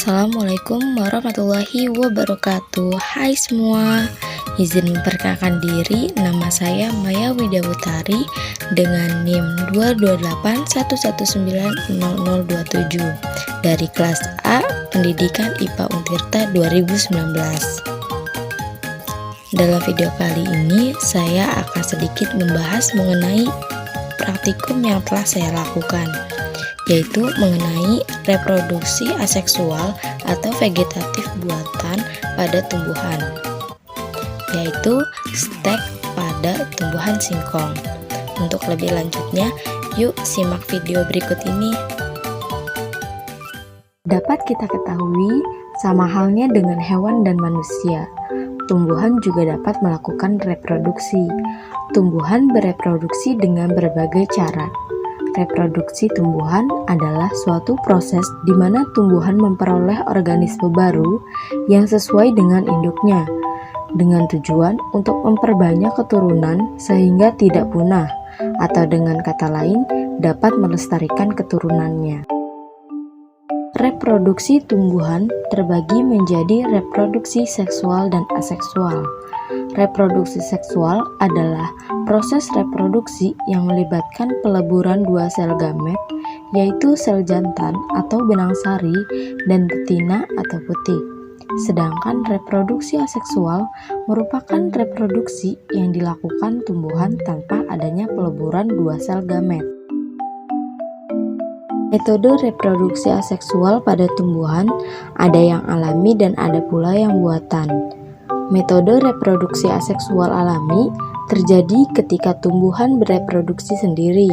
Assalamualaikum warahmatullahi wabarakatuh. Hai semua, izin memperkenalkan diri. Nama saya Maya Widawutari dengan NIM 22811900027 dari kelas A Pendidikan IPA Untirta 2019. Dalam video kali ini saya akan sedikit membahas mengenai praktikum yang telah saya lakukan, yaitu mengenai reproduksi aseksual atau vegetatif buatan pada tumbuhan, yaitu stek pada tumbuhan singkong. Untuk lebih lanjutnya, yuk simak video berikut ini. Dapat kita ketahui, sama halnya dengan hewan dan manusia, tumbuhan juga dapat melakukan reproduksi. Tumbuhan bereproduksi dengan berbagai cara. Reproduksi tumbuhan adalah suatu proses di mana tumbuhan memperoleh organisme baru yang sesuai dengan induknya, dengan tujuan untuk memperbanyak keturunan sehingga tidak punah, atau dengan kata lain, dapat melestarikan keturunannya. Reproduksi tumbuhan terbagi menjadi reproduksi seksual dan aseksual. Reproduksi seksual adalah proses reproduksi yang melibatkan peleburan dua sel gamet, yaitu sel jantan atau benang sari dan betina atau putik. Sedangkan reproduksi aseksual merupakan reproduksi yang dilakukan tumbuhan tanpa adanya peleburan dua sel gamet. Metode reproduksi aseksual pada tumbuhan ada yang alami dan ada pula yang buatan. Metode reproduksi aseksual alami terjadi ketika tumbuhan bereproduksi sendiri.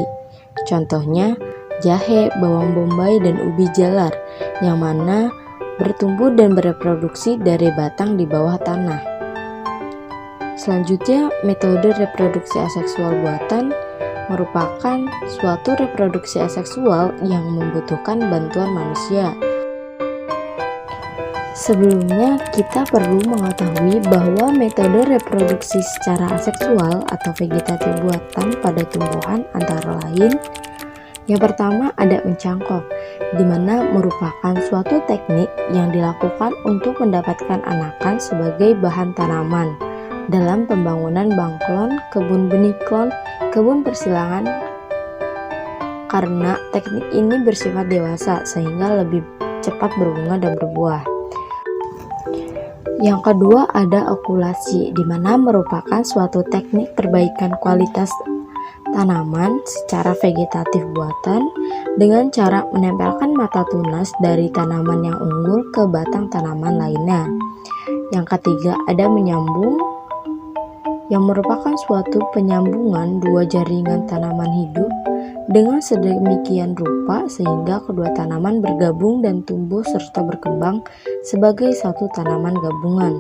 Contohnya, jahe, bawang bombay, dan ubi jalar, yang mana bertumbuh dan bereproduksi dari batang di bawah tanah. Selanjutnya, metode reproduksi aseksual buatan merupakan suatu reproduksi aseksual yang membutuhkan bantuan manusia. Sebelumnya, kita perlu mengetahui bahwa metode reproduksi secara aseksual atau vegetatif buatan pada tumbuhan antara lain, yang pertama ada mencangkok, di mana merupakan suatu teknik yang dilakukan untuk mendapatkan anakan sebagai bahan tanaman dalam pembangunan bangklon, kebun benih klon, kebun persilangan, karena teknik ini bersifat dewasa sehingga lebih cepat berbunga dan berbuah. Yang kedua ada okulasi, di mana merupakan suatu teknik perbaikan kualitas tanaman secara vegetatif buatan dengan cara menempelkan mata tunas dari tanaman yang unggul ke batang tanaman lainnya. Yang ketiga ada menyambung, yang merupakan suatu penyambungan dua jaringan tanaman hidup dengan sedemikian rupa sehingga kedua tanaman bergabung dan tumbuh serta berkembang sebagai satu tanaman gabungan.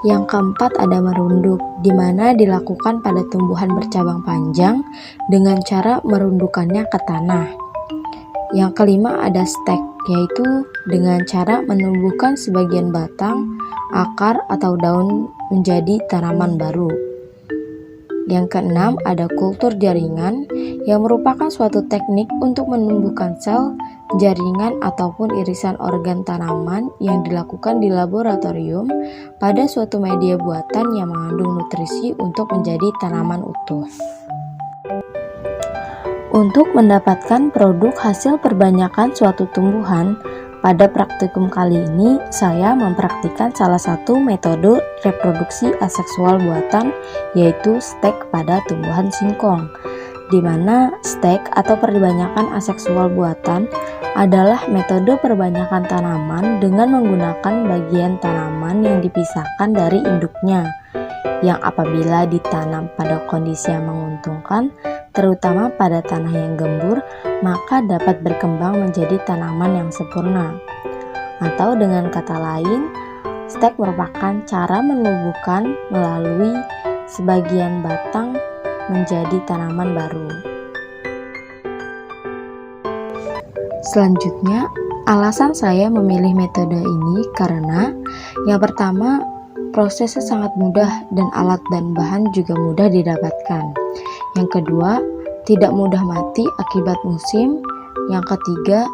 Yang keempat ada merunduk, di mana dilakukan pada tumbuhan bercabang panjang dengan cara merundukannya ke tanah. Yang kelima ada stek, yaitu dengan cara menumbuhkan sebagian batang, akar, atau daun menjadi tanaman baru. Yang keenam ada kultur jaringan, yang merupakan suatu teknik untuk menumbuhkan sel, jaringan, ataupun irisan organ tanaman yang dilakukan di laboratorium pada suatu media buatan yang mengandung nutrisi untuk menjadi tanaman utuh. Untuk mendapatkan produk hasil perbanyakan suatu tumbuhan, pada praktikum kali ini saya mempraktikkan salah satu metode reproduksi aseksual buatan, yaitu stek pada tumbuhan singkong, di mana stek atau perbanyakan aseksual buatan adalah metode perbanyakan tanaman dengan menggunakan bagian tanaman yang dipisahkan dari induknya, yang apabila ditanam pada kondisi yang menguntungkan, terutama pada tanah yang gembur, maka dapat berkembang menjadi tanaman yang sempurna. Atau dengan kata lain, stek merupakan cara menumbuhkan melalui sebagian batang menjadi tanaman baru. Selanjutnya, alasan saya memilih metode ini karena yang pertama, prosesnya sangat mudah dan alat dan bahan juga mudah didapatkan. Yang kedua, tidak mudah mati akibat musim. Yang ketiga,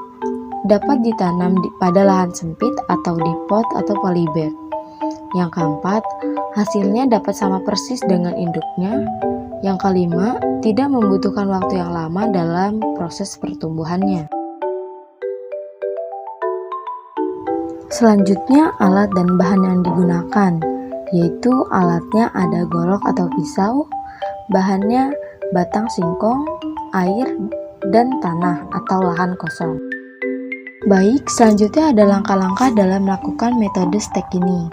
dapat ditanam pada lahan sempit atau di pot atau polybag. Yang keempat, hasilnya dapat sama persis dengan induknya. Yang kelima, tidak membutuhkan waktu yang lama dalam proses pertumbuhannya. Selanjutnya, alat dan bahan yang digunakan, yaitu alatnya ada golok atau pisau, bahannya batang singkong, air, dan tanah atau lahan kosong. Baik, selanjutnya ada langkah-langkah dalam melakukan metode stek ini.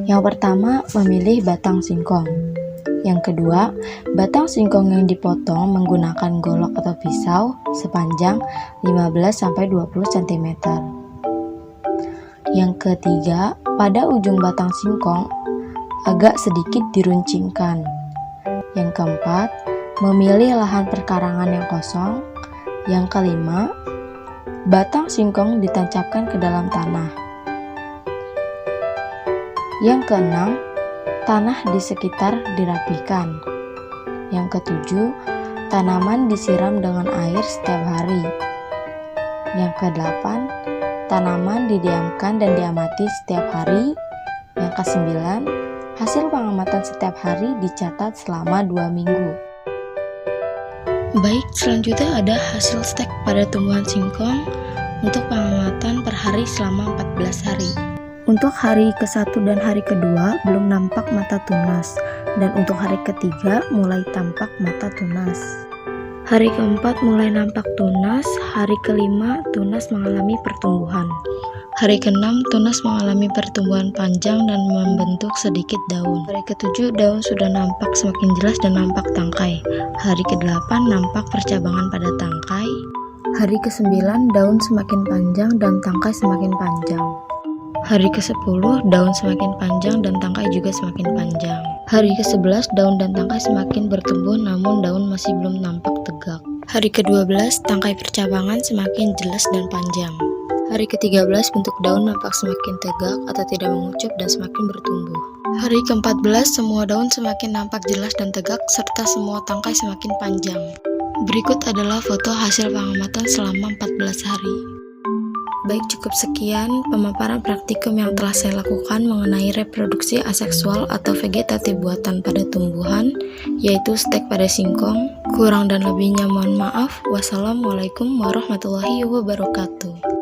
Yang pertama, memilih batang singkong. Yang kedua, batang singkong yang dipotong menggunakan golok atau pisau sepanjang 15-20 cm. Yang ketiga, pada ujung batang singkong agak sedikit diruncingkan. Yang keempat, memilih lahan perkarangan yang kosong. Yang kelima, batang singkong ditancapkan ke dalam tanah. Yang keenam, tanah di sekitar dirapikan. Yang ketujuh, tanaman disiram dengan air setiap hari. Yang kedelapan, tanaman didiamkan dan diamati setiap hari. Yang kesembilan, hasil pengamatan setiap hari dicatat selama 2 minggu. Baik, selanjutnya ada hasil stek pada tumbuhan singkong untuk pengamatan per hari selama 14 hari. Untuk hari ke-1 dan hari kedua belum nampak mata tunas, dan untuk hari ketiga mulai tampak mata tunas. Hari keempat mulai nampak tunas, hari kelima tunas mengalami pertumbuhan. Hari ke-6 tunas mengalami pertumbuhan panjang dan membentuk sedikit daun. Hari ke-7 daun sudah nampak semakin jelas dan nampak tangkai. Hari ke-8 nampak percabangan pada tangkai. Hari ke-9 daun semakin panjang dan tangkai semakin panjang. Hari ke-10 daun semakin panjang dan tangkai juga semakin panjang. Hari ke-11 daun dan tangkai semakin bertumbuh namun daun masih belum nampak tegak. Hari ke-12 tangkai percabangan semakin jelas dan panjang. Hari ke-13 bentuk daun nampak semakin tegak atau tidak mengucup dan semakin bertumbuh. Hari ke-14 semua daun semakin nampak jelas dan tegak serta semua tangkai semakin panjang. Berikut adalah foto hasil pengamatan selama 14 hari. Baik, cukup sekian pemaparan praktikum yang telah saya lakukan mengenai reproduksi aseksual atau vegetatif buatan pada tumbuhan, yaitu stek pada singkong. Kurang dan lebihnya mohon maaf. Wassalamualaikum warahmatullahi wabarakatuh.